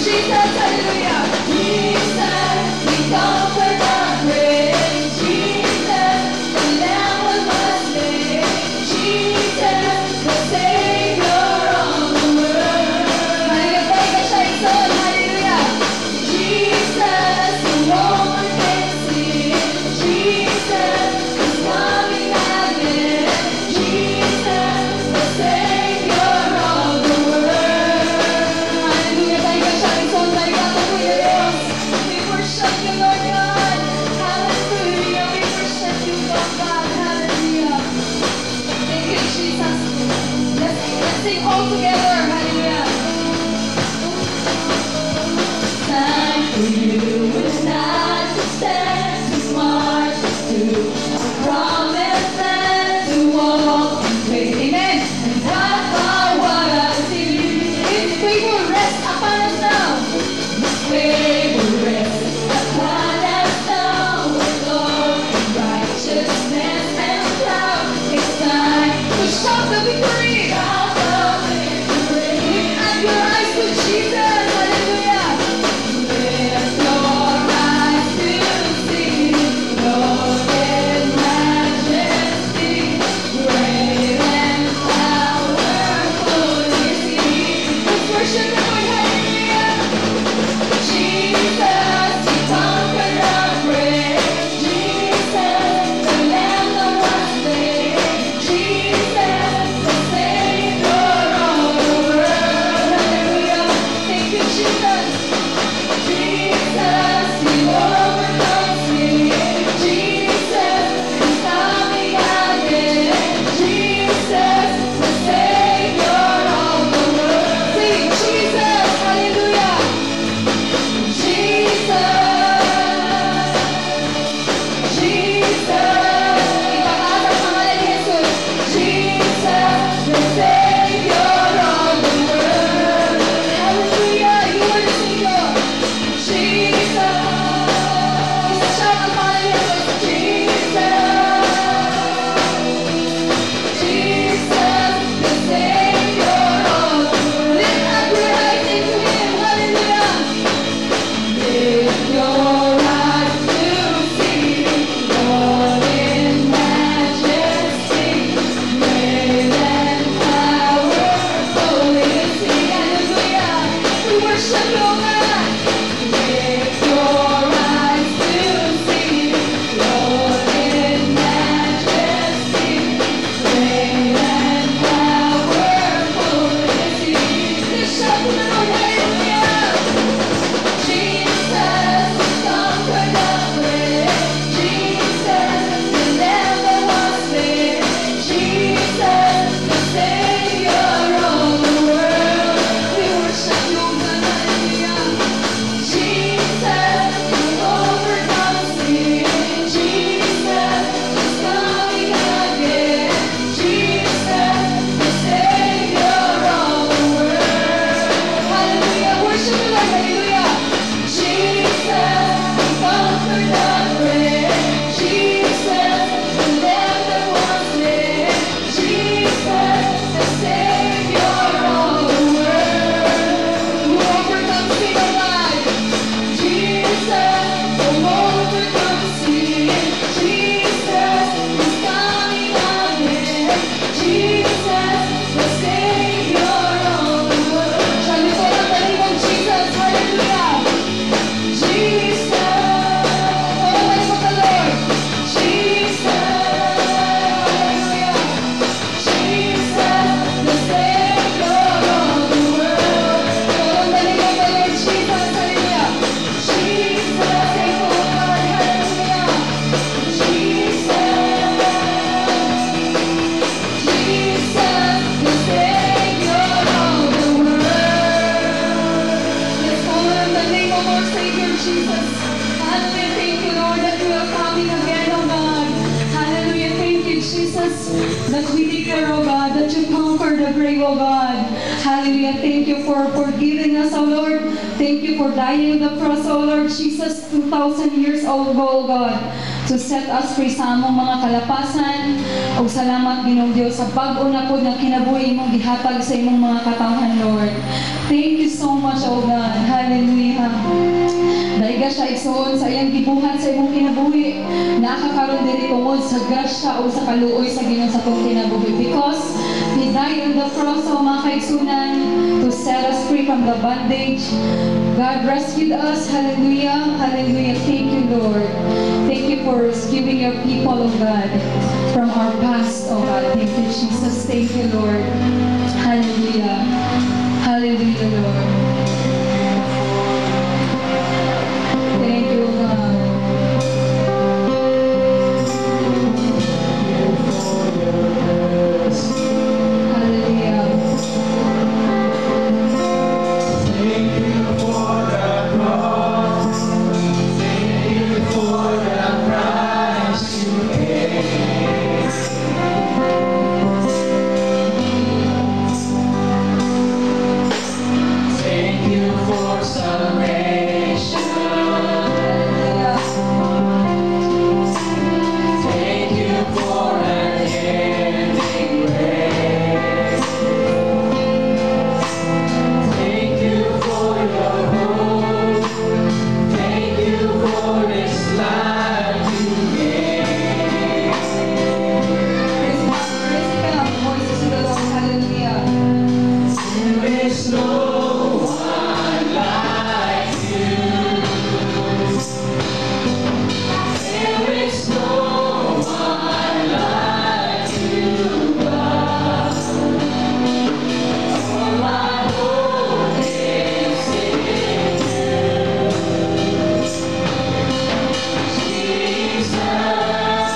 Jesus, hallelujah. Jesus, we of our Savior Jesus. Hallelujah. Thank you, Lord, that you are coming again, oh God. Hallelujah. Thank you, Jesus, that we declare, oh God, that you conquered the grave, oh God. Hallelujah. Thank you for forgiving us, oh Lord. Thank you for dying on the cross, oh Lord Jesus, 2,000 years ago, oh God, to set us free sa among mga kalapasan. O salamat, Ginoong Diyos, sa bag-o na po na kinabuhi mong gihatag sa imong mga katawhan, Lord. Thank you so much, oh God. Hallelujah. Dahil ka siya igsoon sa iyang gibuhat sa imong kinabuhi, nakakaroon diri tungod sa grasya o sa kaluoy sa Ginoo sa itong kinabuhi. Because He died on the cross, o mga kaigsunan, to set us free from the bondage. God rescued us. Hallelujah. Hallelujah. Thank you, Lord. Thank you for rescuing your people, oh God, from our past, oh God. Thank you, Jesus. Thank you, Lord. Hallelujah. Hallelujah, Lord. Thank you, God. Hallelujah. Thank you for the cross. Thank you for the price you paid. Thank you for salvation. Thank you for unending grace. Thank you for your hope. Thank you for this life you gave. Raise it up, voices to the Lord. Hallelujah. There is no one like you. There is no one like you, God. All I hope is in you, Jesus,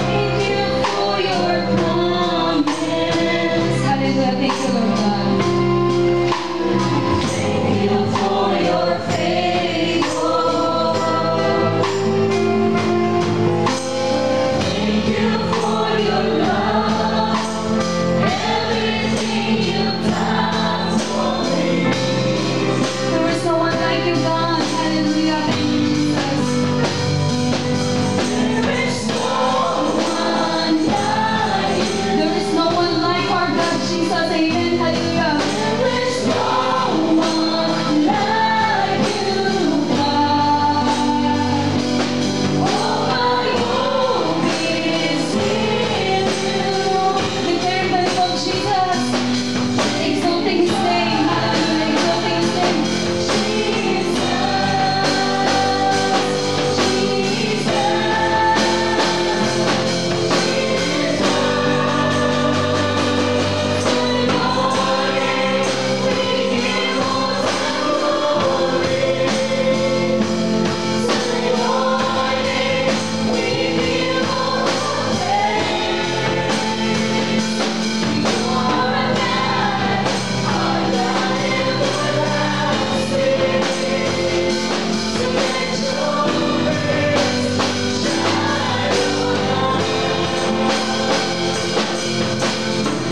Thank you for your promise. Hallelujah. Thank you, Lord God. Thank you for your favor. Thank you for your love. Everything you've done for me. There is no one like you, God. Hallelujah. Thank you, Jesus. There is no one like you. There is no one like our God, Jesus. Amen. Hallelujah. There is no one like you, God. All my hope is in you. Declare the name of Jesus. Exalting His name. Hallelujah. Exalting His name.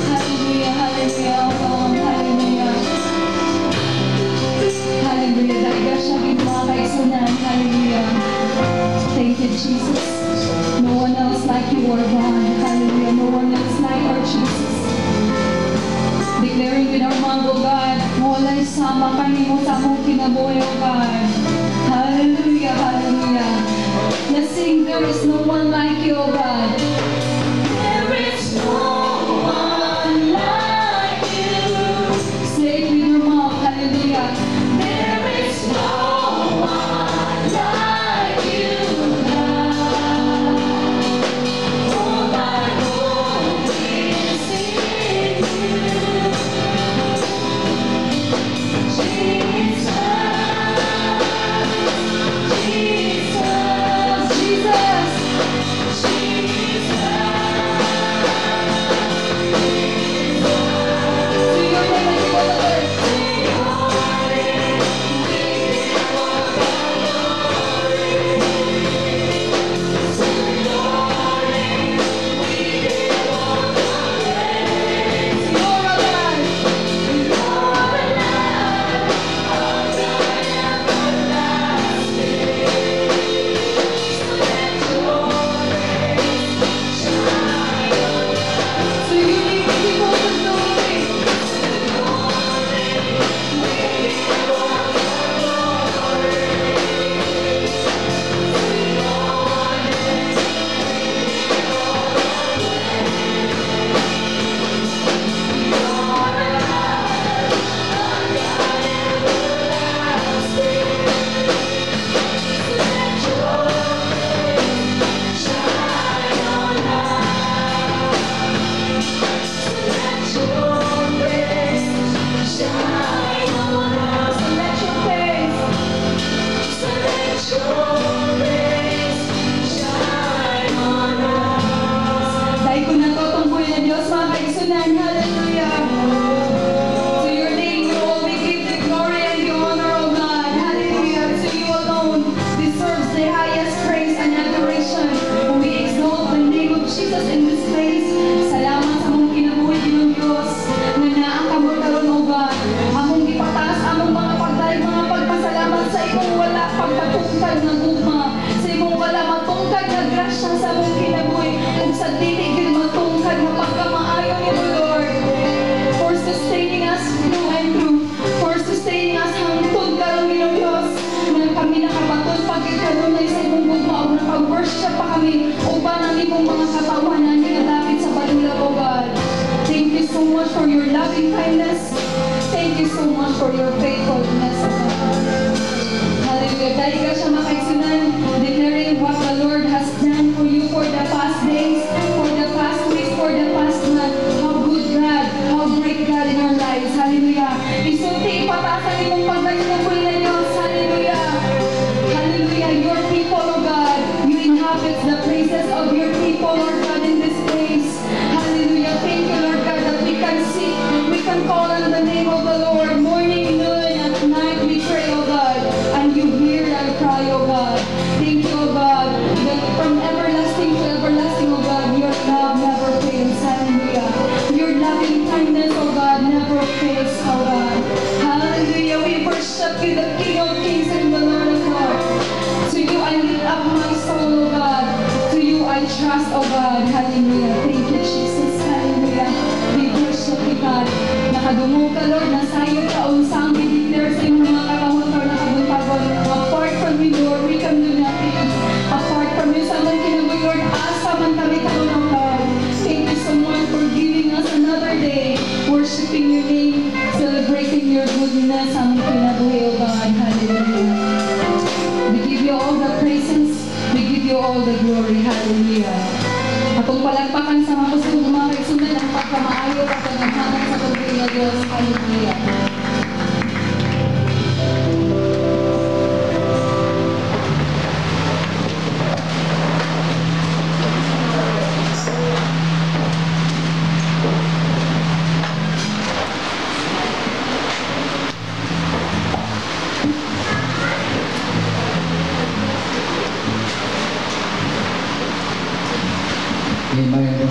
Hallelujah. Hallelujah. Oh, hallelujah. Hallelujah. Dahil ka siya mga kaigsunan. Hallelujah. Thank you, Jesus. No one else like you, Lord God. Hallelujah. No one else like our Jesus. Declaring with our mouth, O God, walay sama kanimo sa among kinabuhi, O God. Hallelujah. Hallelujah. Let's sing, there is no one like you, O God. There is no one like you. Say it with your mouth. Hallelujah. There is no one like you, God. All my hope is in you, Jesus. matungkad na gugma. Sa imong wala matungkad na grasya sa among kinabuhi. Ug sa dili gyud matungkad na pagkamaayo nimo Lord. For sustaining us through and through. For sustaining us hangtod karon Ginoo Dios. Nang kami nakabaton pagkanunay sa imong gugma ug nakag-worship pa kami uban ang imong mga katawanan nikalapit sa balula o God. Thank you so much for your loving kindness. Thank you so much for your faithfulness, O God. Hallelujah. Dahil ka siya makaigsunan, declaring what the Lord has done for you for the past days, for the past weeks, for the past month. How good God, how great God in our lives. Hallelujah. Isulti, ipatasan imong pagdating ng buhay na Diyos. Hallelujah. Hallelujah. Your people, O God, you inhabit the praises of your people, Lord God, in this place. Hallelujah. Thank you, Lord God, that we can see, we can call on the name of the Lord. Morning, noon, at night we pray, O God, and you hear our cry, O God. Thank you, O God, that from everlasting to everlasting, O God, your love never fails. Hallelujah. Your loving kindness, O God, never fails, O God. Hallelujah. We worship you, the King of Kings and the Lord of Lords. To you I lift up my soul, O God. To you I trust, O God. Hallelujah. Thank you, Jesus. Hallelujah. We worship you, God. Nakadungo ka, Lord. Nasayo ka. Unsang i-declare sa iyong mga katahon or nakabuntagon. Apart from you, Lord, we can do nothing. Apart from you, sa man kinabuhi, Lord, asa man kami karoon, God. Thank you so much for giving us another day, worshiping your name, celebrating your goodness, sa man kinabuhi, O God. Hallelujah. We give you all the praises. We give you all the glory. Hallelujah. Atong palagpakan sa mga gusto mga kaigsunan ang pagkamaayo at pagkamahal sa pagkakas ng Diyos. Hallelujah.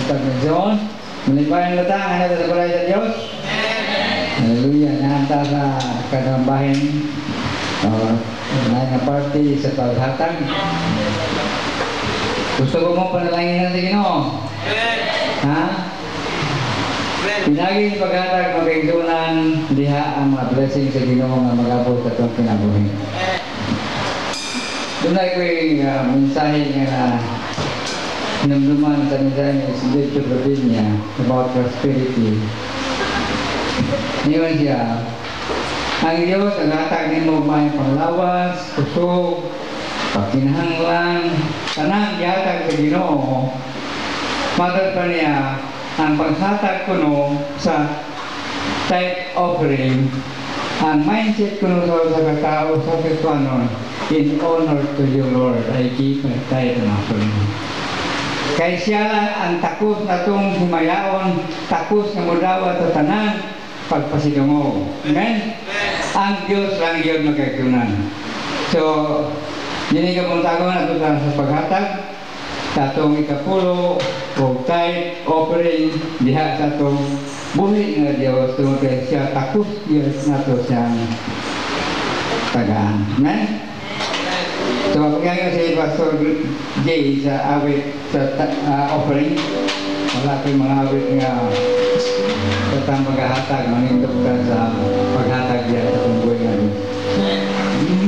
Pagkakasyon, malimpayan latang, ano sa balay sa Diyos? Hallelujah, nahanta sa kanambahin, na party sa paghatag. Gusto ko mo panalangin natin, Ginoo? Ha? Pinaging paghatag, magkaigsunan, diha ang mga blessing sa Ginoo nga mag-abot sa itong kinabuhi. Doon ay ko'y mensahe nga namduman sa mensahe ng Spirito Provincia about prosperity. Niyon siya, ang Diyos ang hatag ni mo may panglawas, kusog, pagkinahanglan, tanang yatag sa Ginoo. Matag pa niya, ang paghatag ko no sa tithe offering, ang mindset ko no sa katao sa Kristiyanon, in honor to you, Lord, I give my tithe offering. Kaya siya lang ang takos na itong himayaon, takos na mudawa sa tanan, pagpasidungo. Amen? Ang Diyos lang yun magkakunan. So, yun yung kapuntagon na ito sa paghatag, sa itong ikapulo, o tithe, offering, diha sa itong buhi nga Diyos, kaya siya takos Diyos na ito siyang tagaan. Amen? So, pagkaya si Pastor Jay sa awit sa offering, wala ko yung mga awit nga sa tang paghahatag, manindok ka sa paghatag yan sa punggoy nga Diyos.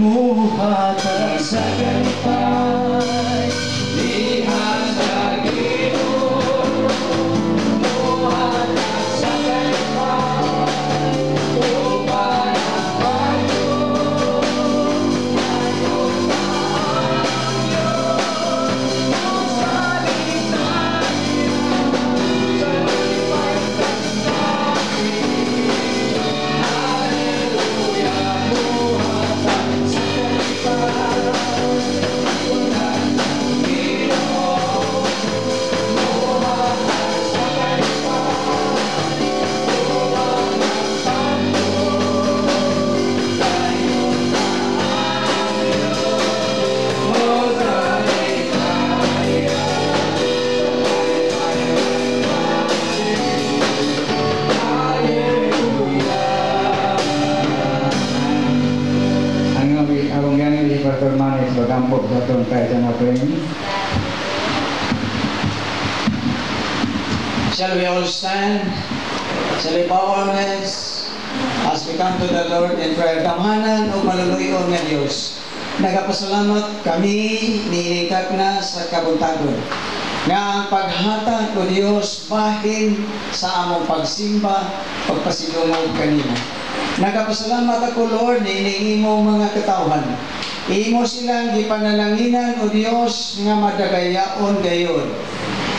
Muhatag sa ganipay, lihan sa Ginoo. Muhatag sa ganipay, upang ang Panginoon. Hallelujah, muhatag sa ganipay. Pastor Manis magampok sa itong kahit na praying. Shall we all stand? Shall we bow our heads as we come to the Lord in prayer? Kamhanan o maluluyon nga Diyos. Nagapasalamat kami niinikak na sa kabuntagon. Nga ang paghatag o Diyos bahin sa among pagsimba, pagpasidungog kanina. Nagapasalamat ako Lord, niiningi mo mga katawhan. Imo silang gipanalanginan o Diyos nga madagayaon gayon.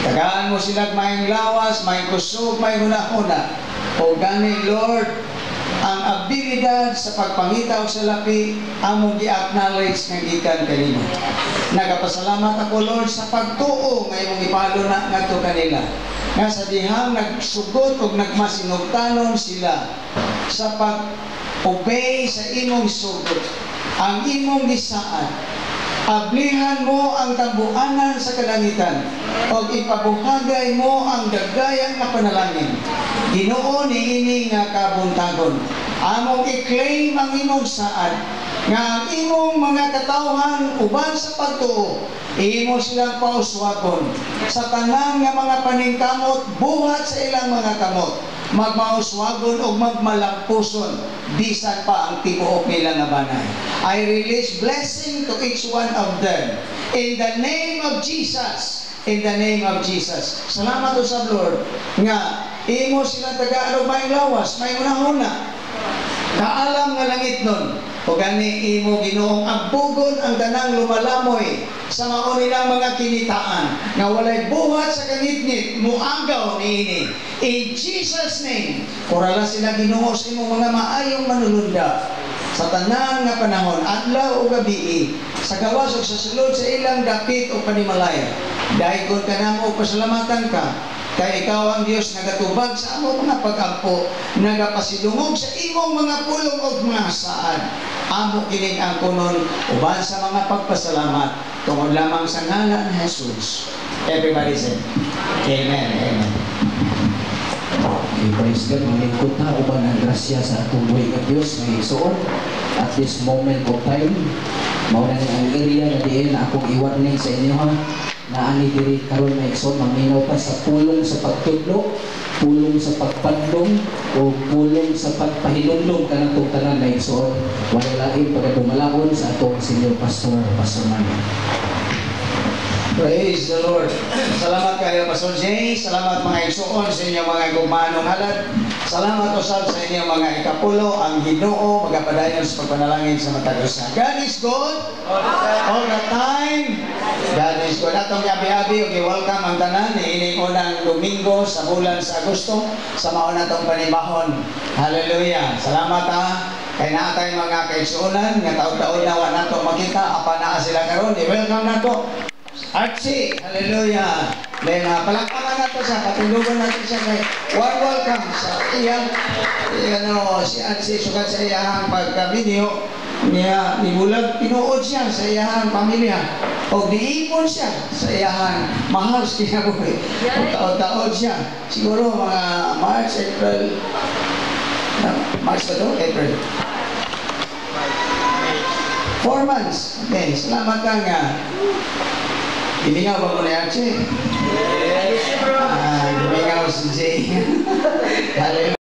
Tagaan mo sila mayang lawas, mayang kusog, mayang huna-huna. O gani, Lord, ang abilidad sa pagpangitaw sa lapi, among i-acknowledge ng gikan kanino. Nagapasalamat ako, Lord, sa pagtuo ngayong ipalo na nga kanila. Nga sa dihang nagsugot o nagmasinugtanon sila sa pag-obey sa imong sugot, ang imong gisaan. Ablihan mo ang tambuanan sa kalangitan o ipabuhagay mo ang dagayang na panalangin. Ginoo niini nga kabuntagon. Among i-claim ang imong saad nga ang imong mga katawhan uban sa pagtuo, imo silang pauswagon sa tanan nga mga paningkamot buhat sa ilang mga kamot. Magmauswagon o magmalampuson bisan pa ang tibuok nila nga banay. I release blessing to each one of them in the name of Jesus. In the name of Jesus. Salamat o sa Lord nga imo silang tagaan o may lawas, may unahuna. Kaalam nga langit nun. O gani imo Ginoong agbugon ang tanang lumalamoy sa mao nilang mga kinitaan nga walay buhat sa kangitngit muagaw niini. In Jesus name, kurala sila Ginoo sa imong mga maayong manulunda sa tanan nga panahon, adlaw o gabi, sa gawas o sa sulod sa ilang dapit o panimalaya. Dahigon ka namo o pasalamatan ka kay ikaw ang Diyos nagatubag sa among mga pag-ampo, nagapasilungog sa imong mga pulong o mga saan. Amo kining ang kunon uban sa mga pagpasalamat tungod lamang sa ngalan ni Jesus. Everybody say, Amen. Amen. Okay, praise God. Malingkod na uban ang grasya sa atong buhay ng Diyos na isuon at this moment of time. Mauna ang area na diin na akong i-warning sa inyo ha, na ani diri karon na isuon maminaw pa sa pulong sa pagtudlo, pulong sa pagpandong o pulong sa pagpahinumdom kanang tanan na isuon. Wala lain pagdumalahon sa atong senior pastor, Pastor Manny. Praise the Lord. Salamat kayo, Pastor Jay. Salamat mga igsuon sa inyong mga gumanong halad. Salamat usab sa inyong mga ikapulo, ang Ginoo magapadayon sa pagpanalangin sa matag usa. God is good all the time. God is good. Atong abi-abi ug welcome ang tanan niining unang Domingo sa bulan sa Agosto sa mao natong panibahon. Hallelujah. Salamat ha. Kay naa tay mga kaigsuonan nga taon-taon na wa nato makita apa naa sila karon. I-welcome nato. Archie, hallelujah. Then palakpakan nato siya, patulugan natin siya kay welcome sa iyang si Archie sugat sa iyang pagka-video niya nibulag tinuod siya sa iyang pamilya o diipon siya sa iyang mahal siya buhay. Taon-taon siya. Siguro mga March, April, March ba ito? April. 4 months. Okay, salamat ka nga. Ibingaw ba mo na Archie? Ibingaw si Jay. Hallelujah.